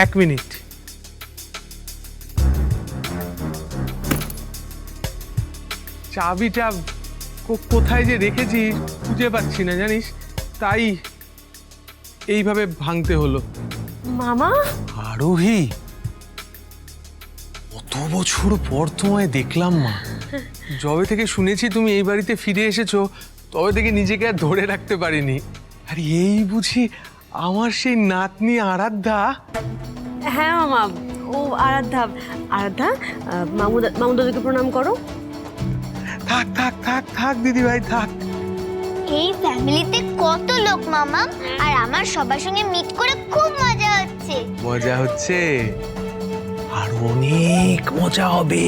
এক মিনিট। চাবিটা কোথায় যে রেখেছি খুঁজে পাচ্ছি না জানিস, তাই এইভাবে ভাঙতে হলো। মামা আরোহী, কত বছর পর তোমায় দেখলাম মা। যবে থেকে শুনেছি তুমি এই বাড়িতে ফিরে এসেছো তবে থেকে নিজেকে আর ধরে রাখতে পারিনি। আর এই বুঝি আমার সেই নাতনি আরাধ্যা? হ্যাঁ মামা, ও আরাধ্যা। আরাধ্যা, মামু দাদুকে প্রণাম করো। থাক থাক থাক থাক দিদি ভাই থাক। এই ফ্যামিলিতে কত লোক মামা, আর আমার সবার সঙ্গে মিট করে খুব মজা হচ্ছে। মজা হচ্ছে, আর অনেক মজা হবে,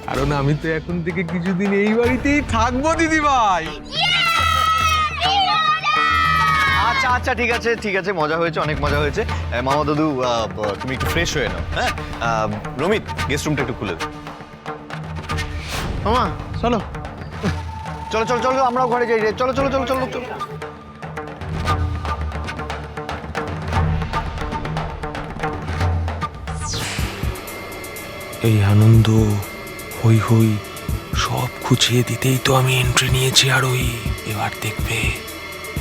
কারণ আমি তো এখন থেকে কিছুদিন এই বাড়িতেই থাকবো দিদি ভাই। আচ্ছা আচ্ছা ঠিক আছে ঠিক আছে, মজা হয়েছে, অনেক মজা হয়েছে। মামা দাদু তুমি একটু ফ্রেশ হয়ে নাও। হ্যাঁ রমিত, গেস্ট রুমটা একটু খুলে দাও। মামা চলো চলো চলো চলো, আমরাও ঘরে যাই রে। চলো চলো চলো চলো চলো। এই আনন্দ হই হই সব খুঁচিয়ে দিতেই তো আমি এন্ট্রি নিয়েছি আরোহী। এবার দেখবে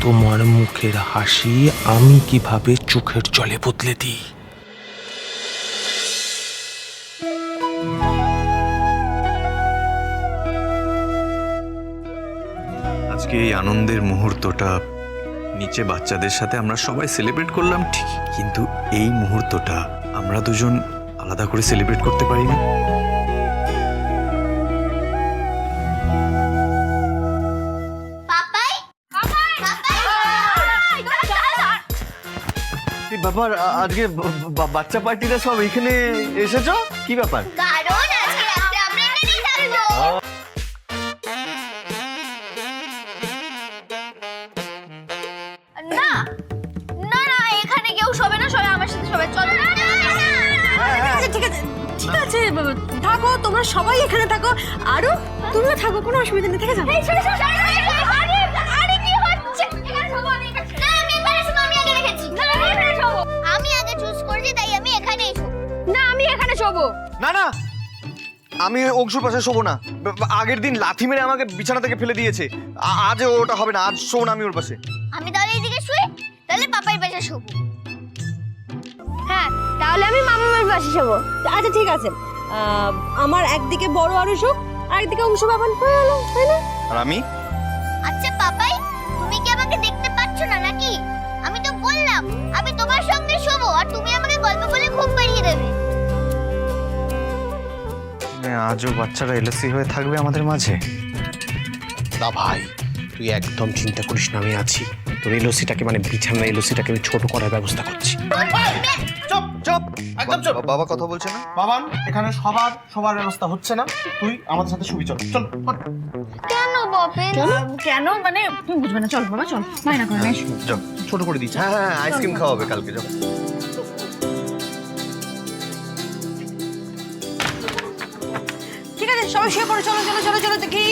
তোমার মুখের হাসি আমি কিভাবে চোখের জলে বদলে দিই। আজকে এই আনন্দের মুহূর্তটা নিচে বাচ্চাদের সাথে আমরা সবাই সেলিব্রেট করলাম ঠিকই, কিন্তু এই মুহূর্তটা আমরা দুজন আলাদা করে সেলিব্রেট করতে পারি না? পাপাই পাপাই ব্যাপার আজকে বাচ্চা পার্টিরা সব এখানে এসেছো, কি ব্যাপার? কারণ আজকে রাতে আমরা এখানেই থাকবো। না না না, এখানে কেউ শোবে না, সবাই আমার সাথে শোবে। চলো। ঠিক আছে ঠিক আছে, থাকো তোমরা সবাই এখানে থাকো। আরো তুমিও থাকো, কোনো অসুবিধা নেই, থেকে যাও। আরে কি হচ্ছে? এখানে শোবো আমি। না আমি এখানে শোবো, আমি আগে রেখেছি। না আমি এখানে শোবো। আমি আগে চুজ করেছি তাই আমি এখানেই শোবো। না আমি এখানে শোবো। না না, আমি অংশুর পাশে শোবো না। আগের দিন লাথি মেরে আমাকে বিছানা থেকে ফেলে দিয়েছে। আজ ওটা হবে না, আজ শোবো না আমি ওর পাশে। আমি তাহলে এইদিকে শুই, তাহলে পাপার পাশে শোবো। হ্যাঁ তাহলে আমি মামার পাশে শোবো। আচ্ছা ঠিক আছে, আমার একদিকে বড় আরো শোক, আর একদিকে অংশ বাবান হয়ে গেল, তাই না? আর আমি? আচ্ছা পাপাই, তুমি কি আমাকে দেখতে পাচ্ছ না নাকি? আমি তো বললাম আমি তোমার সঙ্গে শোবো, আর তুমি আমাকে গল্প বলে ঘুম পাড়িয়ে দেবে। আজও বাচ্চারা এলএসি হয়ে থাকবে আমাদের মাঝে? না ভাই, তুই একদম চিন্তা করিস না, আমি আছি। তোর এলওসিটাকে মানে বিছানা এলওসিটাকে আমি ছোট করার ব্যবস্থা করছি। চুপ চুপ, একদম চুপ। বাবা কথা বলছে না? বাবান, এখানে সবার ব্যবস্থা হচ্ছে না, তুই আমাদের সাথে শুবি। চল চল। কেন বাপেন? কেন মানে তুমি বুঝবে না, চল বাবা চল, মাইনা করে নে। যাও, ছোট করে দিচ্ছি। হ্যাঁ হ্যাঁ, আইসক্রিম খাওয়া হবে কালকে। যাও। ঠিক আছে সবাই শুয়ে পড়ো, চলো চলো চলো চলো দেখি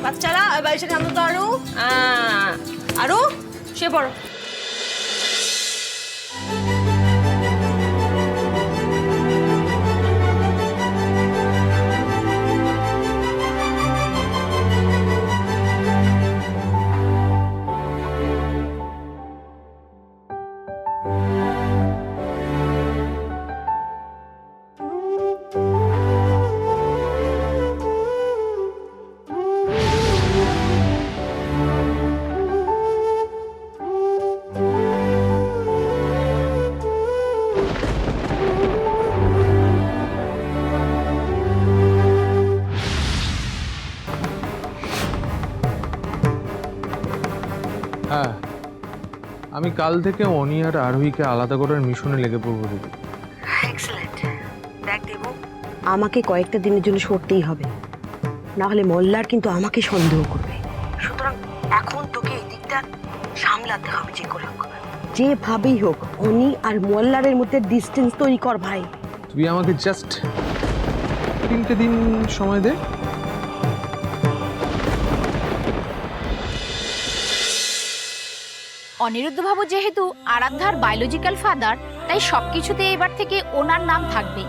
বাচ্চারা বাড়ির সাথে আমরা তো আরো শুয়ে পড়ো। হ্যাঁ, আমি কাল থেকে অনি আর আরোহীকে আলাদা করার মিশনে লেগে পড়বো দিদি। এক্সেলেন্ট। দেখ দেবো, আমাকে কয়েকটা দিনের জন্য সরতেই হবে, না হলে মোল্লার কিন্তু আমাকে সন্দেহ করবে। সুতরাং এখন তোকে এই দিকটা সামলাতে হবে যে করে হোক, যেভাবেই হোক। অনি আর মোল্লারের মধ্যে ডিস্টেন্স তৈরি কর ভাই। তুই আমাকে জাস্ট 3টে দিন সময় দে। অনিরুদ্ধ বাবু যেহেতু আরাধ্যার বায়োলজিক্যাল ফাদার, তাই সব কিছুতে এবার থেকে ওনার নাম থাকবেই।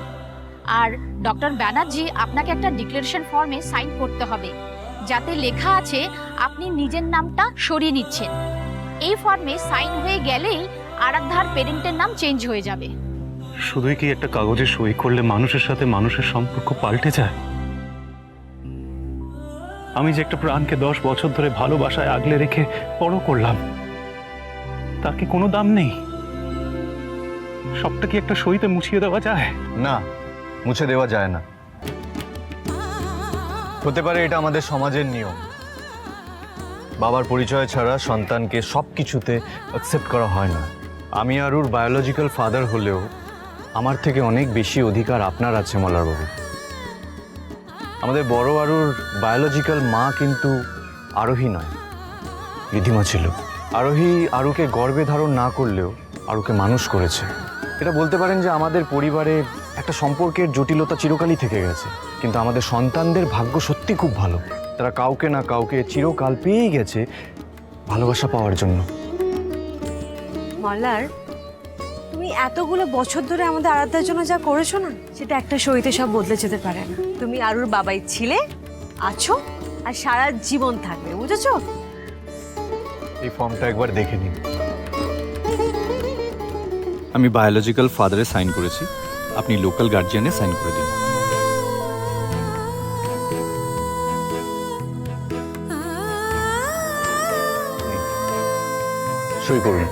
আর ডক্টর ব্যানার্জি, আপনাকে একটা ডিক্লারেশন ফর্মে সাইন করতে হবে, যাতে লেখা আছে আপনি নিজের নামটা সরিয়ে নিচ্ছেন। এই ফর্মে সাইন হয়ে গেলেই আরাধ্যার পেরেন্টের নাম চেঞ্জ হয়ে যাবে। শুধুই কি একটা কাগজে সই করলে মানুষের সাথে মানুষের সম্পর্ক পাল্টে যায়? আমি যে একটা প্রাণকে 10 বছর ধরে ভালোবাসায় আগলে রেখে বড় করলাম, তার কি কোনো দাম নেই? সবটা কি একটা সইতে মুছিয়ে দেওয়া যায়? না, মুছে দেওয়া যায় না। হতে পারে এটা আমাদের সমাজের নিয়ম, বাবার পরিচয় ছাড়া সন্তানকে সব কিছুতে অ্যাকসেপ্ট করা হয় না। আমি আরুর বায়োলজিক্যাল ফাদার হলেও আমার থেকে অনেক বেশি অধিকার আপনার আছে মল্লারবাবু। আমাদের বড় আরুর বায়োলজিক্যাল মা কিন্তু আরোহী নয়, রিধিমা ছিল। আরোহী আরুকে গর্ভে ধারণ না করলেও আরুকে মানুষ করেছে। এটা বলতে পারেন যে আমাদের পরিবারে একটা সম্পর্কের জটিলতা চিরকালই থেকে গেছে, কিন্তু আমাদের সন্তানদের ভাগ্য সত্যি খুব ভালো। তারা কাউকে না কাউকে চিরকাল পেয়েই গেছে ভালোবাসা পাওয়ার জন্য। মল্লার, তুমি এতগুলো বছর ধরে আমাদের আরাধ্যার জন্য যা করেছো না, সেটা একটা সইতে সব বদলে যেতে পারে না। তুমি আরুর বাবাই ছিলে, আছো, আর সারা জীবন থাকবে, বুঝেছো? এই ফর্মটা একবার দেখে নিন। আমি বায়োলজিক্যাল ফাদারে সাইন করেছি, আপনি লোকাল গার্জিয়ানে সাইন করে দিন। সই করুন।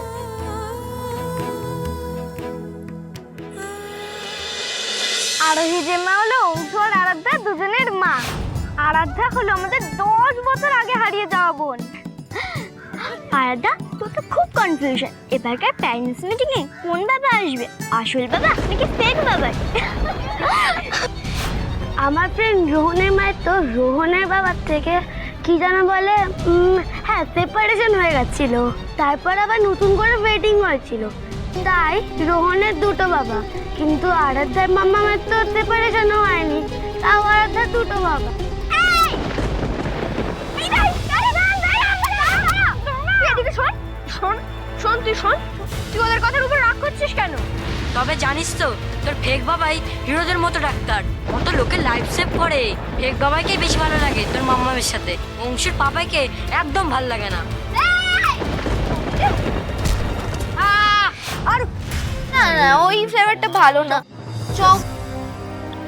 আরোহী যে মা হলো অংশু আর আরাধ্যা দুজনের মা। আরাধ্যা হলো আমাদের 10 বছর আগে হারিয়ে যাওয়া বোন। আরাধ্যা, তোর তো খুব কনফিউশন, এবারকার প্যারেন্টস মিটিং এ কোন বাবা আসবে, আসল বাবা নাকি ফেক বাবা? আমার ফ্রেন্ড রোহনের মায়ের তো রোহনের বাবার থেকে কি যেন বলে, হ্যাঁ, সেপারেশন হয়ে গেছিল, তারপর আবার নতুন করে ওয়েডিং হয়েছিল, তাই রোহনের দুটো বাবা। কিন্তু আরাধ্যার মামা মায়ের তো সেপারেশন হয়নি, তাও আরাধ্যার দুটো বাবা। তুই ওদের কথার উপর রাগ করছিস কেন? তবে জানিস তো, তোর ফেক বাবাই হিরোদের মতো ডাক্তার, কত লোকের লাইফ সেভ করে। ফেক বাবাইকে বেশি ভালো লাগে তোর মামামের সাথে, অংশুর পাপাইকে একদম ভালো লাগে না। আর না না, ওই ফ্লেভারটা ভালো না। চল,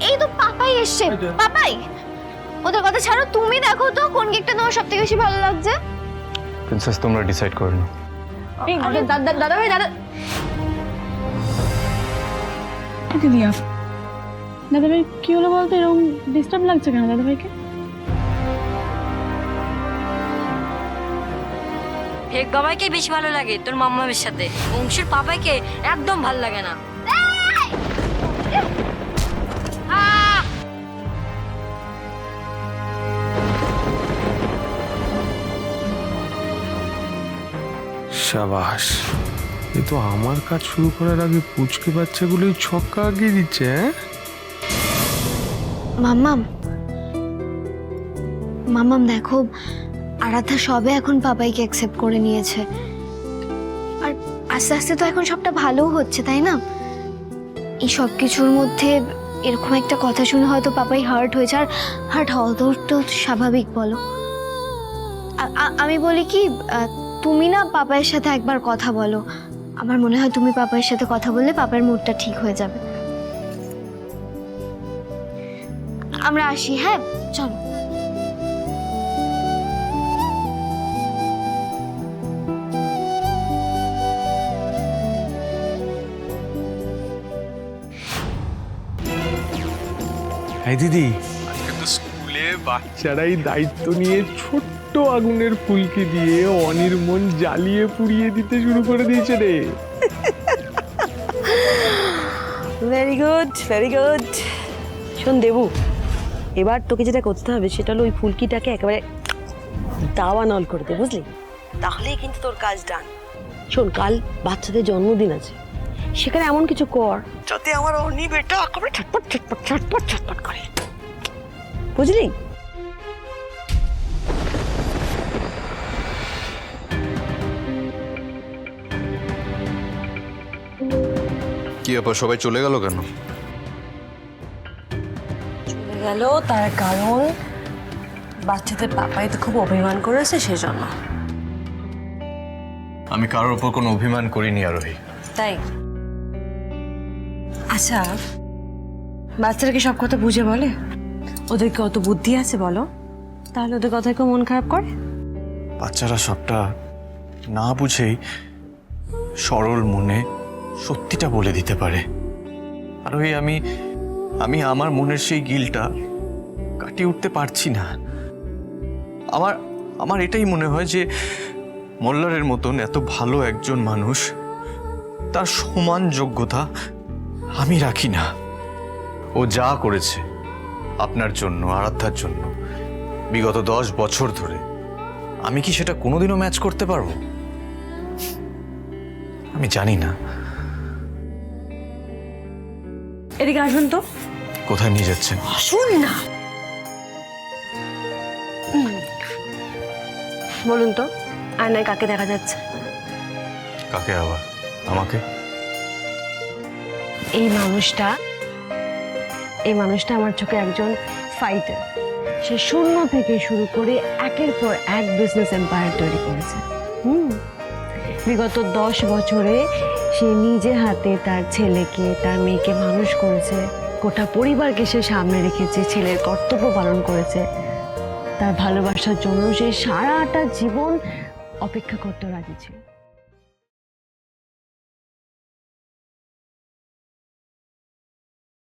এই তো পাপাই এসছে। পাপাই, ওদের কথা ছাড়ো, তুমি দেখো তো কোন কেকটা তোমার সব থেকে বেশি ভালো লাগছে। প্রিন্সেস, তোমরা ডিসাইড করে নাও। দাদা ভাই, দাদা দাদাভাই কি হলো বলতো? এরকম ডিস্টার্ব লাগছে কেন দাদাভাইকে? ফেক বাবাইকে বেশি ভালো লাগে তোর মামামের সাথে, অংশুর পাপাইকে একদম ভালো লাগে না। সাবাস, এ তো আমার কাজ শুরু করার আগে পুচকে বাচ্চাগুলোই ছক্কা আগিয়ে দিচ্ছে। হ্যাঁ মাম্মাম, মাম্মাম দেখো, আরাধ্যা সবে এখন পাপাইকে অ্যাকসেপ্ট করে নিয়েছে, আর আস্তে আস্তে তো এখন সবটা ভালোও হচ্ছে, তাই না? এই সব কিছুর মধ্যে এরকম একটা কথা শুনে হয়তো পাপাই হার্ট হয়েছে, আর হার্ট হওয়া তো স্বাভাবিক, বলো। আমি বলি কি, তুমি না পাপাইয়ের সাথে একবার কথা বলো। আমার মনে হয় তুমি পাপাইয়ের সাথে কথা বললে পাপার মুডটা ঠিক হয়ে যাবে। আমরা আসি, হ্যাঁ, চলো। হ্যাঁ দিদি, আজকে তো স্কুলে বাচ্চারাই দায়িত্ব নিয়ে ছোট্ট আগুনের ফুলকি দিয়ে অনির্মন জ্বালিয়ে পুড়িয়ে দিতে শুরু করে দিয়েছে রে। Very good, very good. শোন দেবু, এবার তোকে যেটা করতে হবে সেটা হলো ওই ফুলকিটাকে একেবারে দাওয়া নল করে দে, বুঝলি? তাহলেই কিন্তু তোর কাজ ডান। শোন, কাল বাচ্চাদের জন্মদিন আছে, সেখানে এমন কিছু কর যাতে আমার অনি বেটা একেবারে ছটপট ছটপট ছটপট ছটপট করে, বুঝলি? কি ব্যাপার, সবাই চলে গেল কেন? চলে গেল তার কারণ বাচ্চাদের পাপাই তো খুব অভিমান করেছে সেজন্য। আমি কারোর ওপর কোনো অভিমান করিনি আরোহী। তাই? আচ্ছা, বাচ্চারা কি সব কথা বুঝে বলে? ওদের কি অত বুদ্ধি আছে বলো? তাহলে ওদের কথায় কেউ মন খারাপ করে? বাচ্চারা সবটা না বুঝেই সরল মনে সত্যিটা বলে দিতে পারে। আরোহী, আমি আমার মনের সেই গিলটা কাটিয়ে উঠতে পারছি না। আমার এটাই মনে হয় যে মোল্লারের মতন এত ভালো একজন মানুষ, তার সমান যোগ্যতা আমি রাখি না। ও যা করেছে আপনার জন্য, আরাধ্যার জন্য, বিগত 10 বছর ধরে, আমি কি সেটা কোনোদিনও ম্যাচ করতে পারবো? আমি জানি না। এদিকে আসুন তো। কোথায় নিয়ে যাচ্ছেন? আসুন না। বলুন তো, আয়নায় কাকে দেখা যাচ্ছে? কাকে আবার? আমাকে? এই মানুষটা আমার চোখে একজন ফাইটার। সে শূন্য থেকে শুরু করে একের পর এক বিজনেস এম্পায়ার তৈরি করেছে। বিগত 10 বছরে সে নিজে হাতে তার ছেলেকে, তার মেয়েকে মানুষ করেছে, গোটা পরিবারকে সে সামনে রেখেছে, ছেলের কর্তব্য পালন করেছে। তার ভালোবাসার জন্য সে সারাটা জীবন অপেক্ষা করতে রাজি ছিল।